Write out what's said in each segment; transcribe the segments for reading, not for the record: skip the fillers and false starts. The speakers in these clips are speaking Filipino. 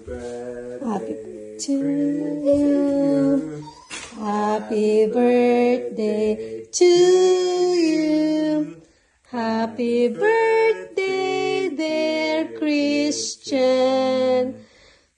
Happy to you. Happy birthday to you. Happy birthday, dear Christian.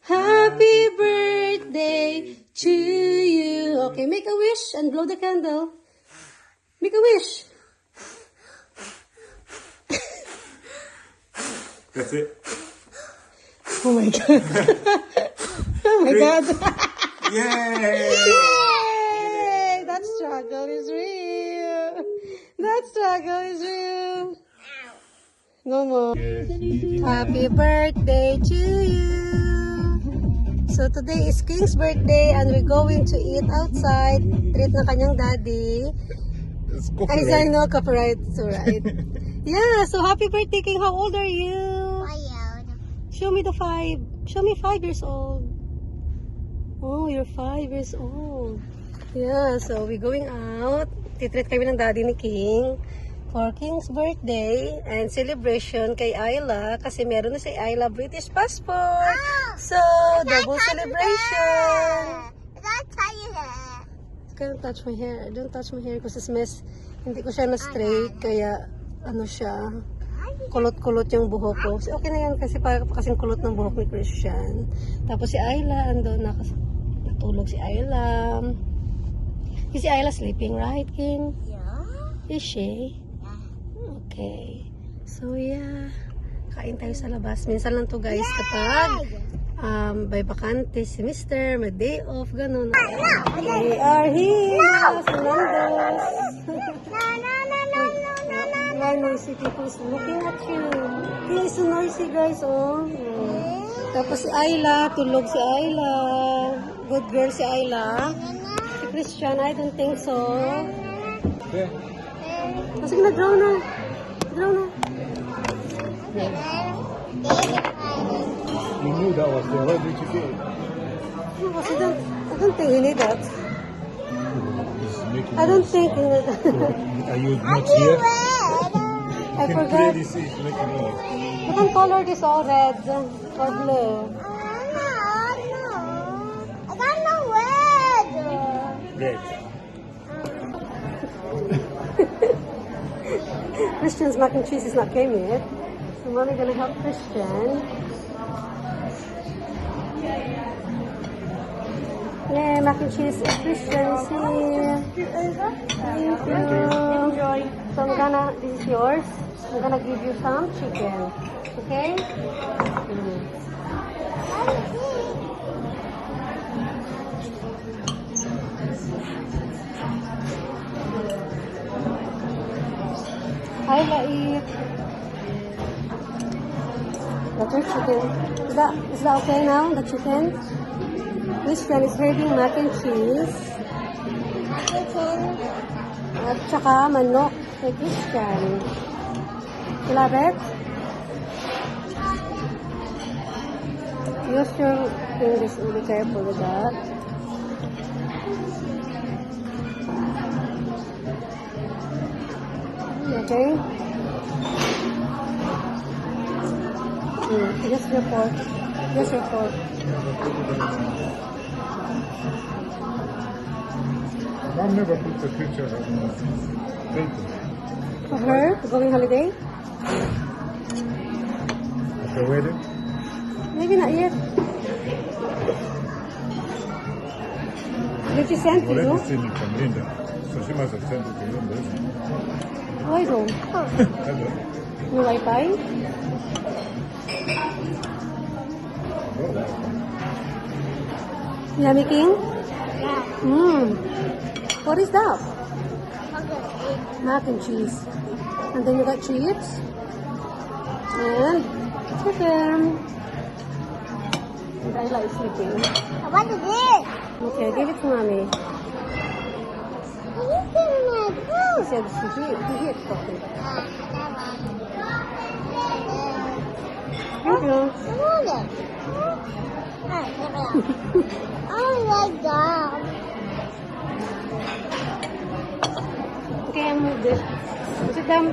Happy birthday to you. Okay, make a wish and blow the candle. Make a wish. That's it. Oh my God. Oh my God. Yay! Yay! That struggle is real. That struggle is real. No more. Happy birthday to you. So today is King's birthday and we're going to eat outside. Treat na kanyang daddy. It's I know, copyright. It's alright. Yeah, so happy birthday, King. How old are you? Show me the 5. Show me 5 years old. Oh, you're 5 years old. Yeah, so we're going out. Titreat kami ng daddy ni King for King's birthday and celebration kay Ayla kasi meron na si Ayla British passport. So, double celebration. Don't touch my hair. Don't touch my hair kasi mess. Hindi ko siya na straight kaya ano siya. Kulot-kulot yung buhok ko. So, okay na yan kasi kasing kulot ng buhok ni Christian. Tapos si Ayla, andun natulog si Ayla. Is si Ayla sleeping, right, King? Yeah. Is she? Okay. So, yeah. Kain tayo sa labas. Minsan lang to guys kapag may bakante si Mr. May day off, ganun. We are here sa Nando's. Why noisy people is looking at you? He is so noisy guys, oh. Tapos si Ayla, tulog si Ayla. Good girl si Ayla. Si Christian, I don't think so. Yeah. Sige na, draw na. Draw na. You knew that was there. Why did you get it? Kasi I don't think you need that. It's making I don't noise. think you need that. Are you not here? I You can forgot. clearly see it's making noise. You can color this all red or blue. Red. Christian's mac and cheese is not came yet. So mommy gonna help Christian. Yeah, mac and cheese is Christian is here. Thank you. Enjoy. So this is yours. I'm gonna give you some chicken. Okay? Hi, Laik. That's your chicken. Is that okay now, the chicken? Christian is having mac and cheese. At saka manok kay Christian. You love it? Use your fingers and be careful with that. Okay? Just your fork. Just your fork. Mom never put the picture of paper. For her, going holiday? At the wedding? Maybe not yet. Did she send to Already you? seen it from Linda. So she must have sent it to Linda. Isn't it? Why no? Hello. No Wi-Fi? Oh, Yummy King? What is that? Mac and cheese. And then you got chips. And chicken. And I like sleeping. What is it? Okay, give it to mommy. She said she eat coffee. Thank you. Oh my God. Okay, I moved it. Sit down.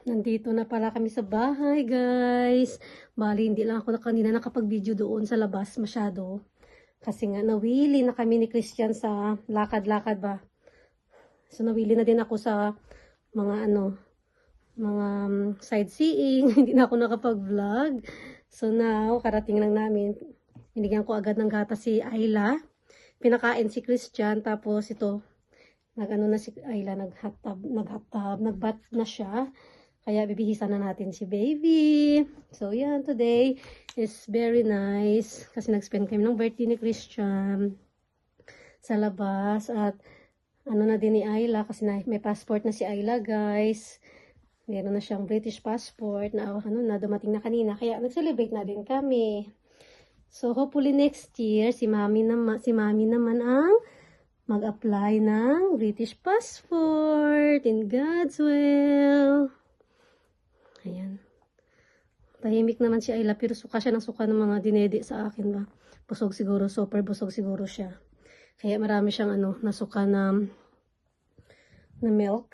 Nandito na pala kami sa bahay, guys. Bali, hindi lang ako kanina nakapag-video doon sa labas masyado. Kasi nga, nawili na kami ni Christian sa lakad-lakad ba. So, nawili na din ako sa mga mga sightseeing. Hindi na ako nakapag-vlog. So, now, karating lang namin. Binigyan ko agad ng gatas si Ayla. Pinakain si Christian. Tapos, ito, nag-ano na si Ayla, nag-bath na siya. Kaya bibihisan na natin si baby. So, yan, today is very nice. Kasi nag-spend kami ng birthday ni Christian sa labas. At ano na din ni Ayla, kasi may passport na si Ayla, guys. Meron na siyang British passport na dumating na kanina. Kaya nag-celebrate na din kami. So, hopefully next year, si Mami naman ang mag-apply ng British passport in God's will. Ayan. Tahimik naman si Ayla, pero suka siya ng suka ng mga dinedi sa akin ba. Busog siguro, super busog siguro siya. Kaya marami siyang nasuka na milk.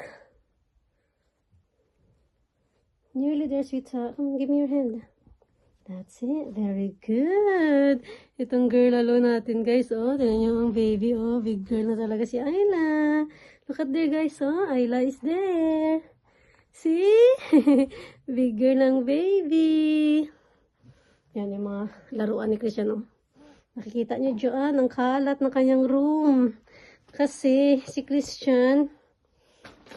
Nearly there, sweetheart. Come, give me your hand. That's it. Very good. Itong girl lalo natin, guys. Oh, tingnan niyo ang baby. Oh, big girl na talaga si Ayla. Look at there, guys. Oh, Ayla is there. See? Big girl ng baby. Yan yung mga laruan ni Christian. Oh. Nakikita niyo dyan ang kalat ng kanyang room. Kasi si Christian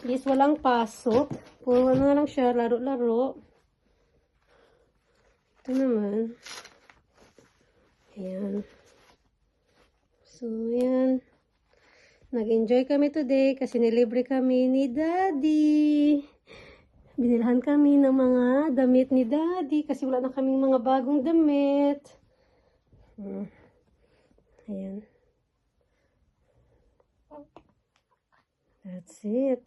is walang pasok. Puro na lang siya, laro-laro. Ito naman. Ayan. So, yan. Nag-enjoy kami today kasi nilibre kami ni Daddy. Binilhan kami ng mga damit ni Daddy kasi wala na kaming mga bagong damit. Ayan. That's it.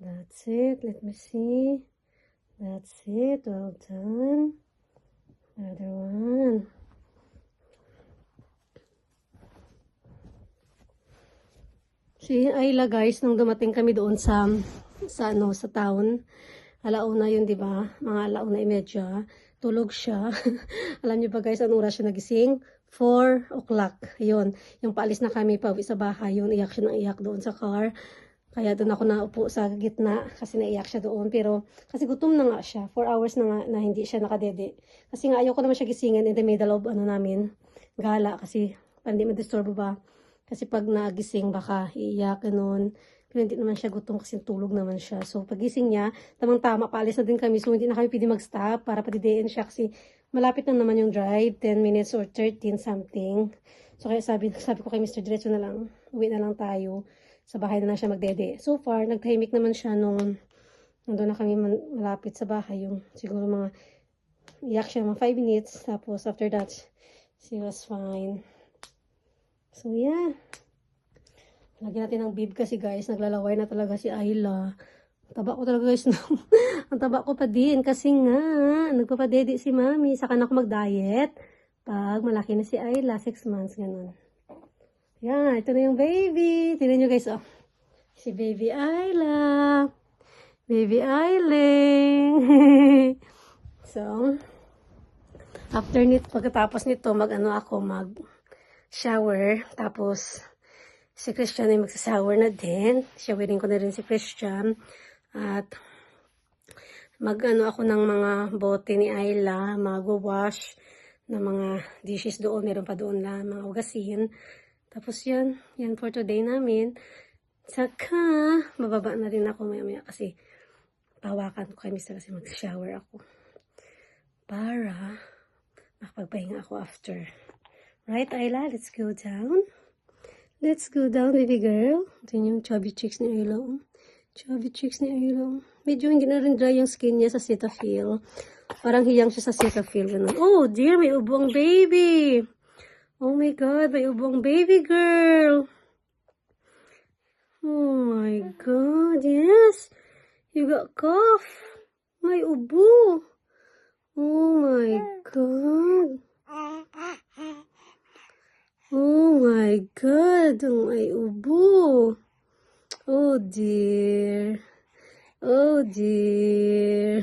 That's it. Let me see. That's it. Well done. Another one. Si Ayla, guys, nung dumating kami doon sa town, alauna yun, di ba? Mga alauna imedya, tulog siya. Alam niyo ba, guys, anong oras siya nagising? 4 o'clock. Yun, yung paalis na kami pa uwi sa bahay, yun, iyak siya ng iyak doon sa car. Kaya doon ako naupo sa gitna kasi naiyak siya doon. Pero kasi gutom na nga siya. 4 hours na nga na hindi siya nakadede. Kasi nga ayoko naman siya gisingin in the middle of namin, gala. Kasi hindi ma-disturb ba? Kasi pag nagising baka iiyak ganun. Pero hindi naman siya gutom kasi tulog naman siya. So pagising niya, tamang-tama, paalis na din kami. So hindi na kami pwede mag-stop para padidiin siya kasi malapit lang naman yung drive. 10 minutes or 13 something. So kaya sabi ko kay Mr. Diretso na lang. Uwi na lang tayo. Sa bahay na lang siya magdede. So far, nagtahimik naman siya nung nandun na kami malapit sa bahay. Yung siguro mga iyak siya mga 5 minutes. Tapos after that, she was fine. So, yeah. Lagyan natin ng bib kasi, guys. Naglalaway na talaga si Ayla. Ang taba ko talaga, guys. No? Ang taba ko pa din. Kasi nga, nagpapadede si Mami. Saka na ako mag-diet. Pag malaki na si Ayla, 6 months, ganun. Yan, ito na yung baby. Tignan nyo, guys, oh. Si Baby Ayla. Baby Ayling. So, pagkatapos nito, mag-shower. Tapos, si Christian ay magsa-shower na din. Showering ko na rin si Christian. At, ako ng mga bote ni Ayla. Mag-wash ng mga dishes doon. Meron pa doon na mga hugasin. Tapos yan for today namin. Saka, bababa na rin ako maya-maya kasi pawakan ko kay Mr. kasi mag-shower ako. Para makapagpahinga ako after. Right, Ayla? Let's go down. Let's go down, baby girl. Ito yung chubby cheeks ni Ayla. Chubby cheeks ni Ayla. Medyo hindi na rin dry yung skin niya sa Cetaphil. Parang hiyang siya sa Cetaphil. Ganun. Oh dear, may ubong baby. Oh my God, may ubong baby girl. Oh my God, yes. You got cough. May ubo. Oh my God. Oh my God, may ubo. Oh dear. Oh dear.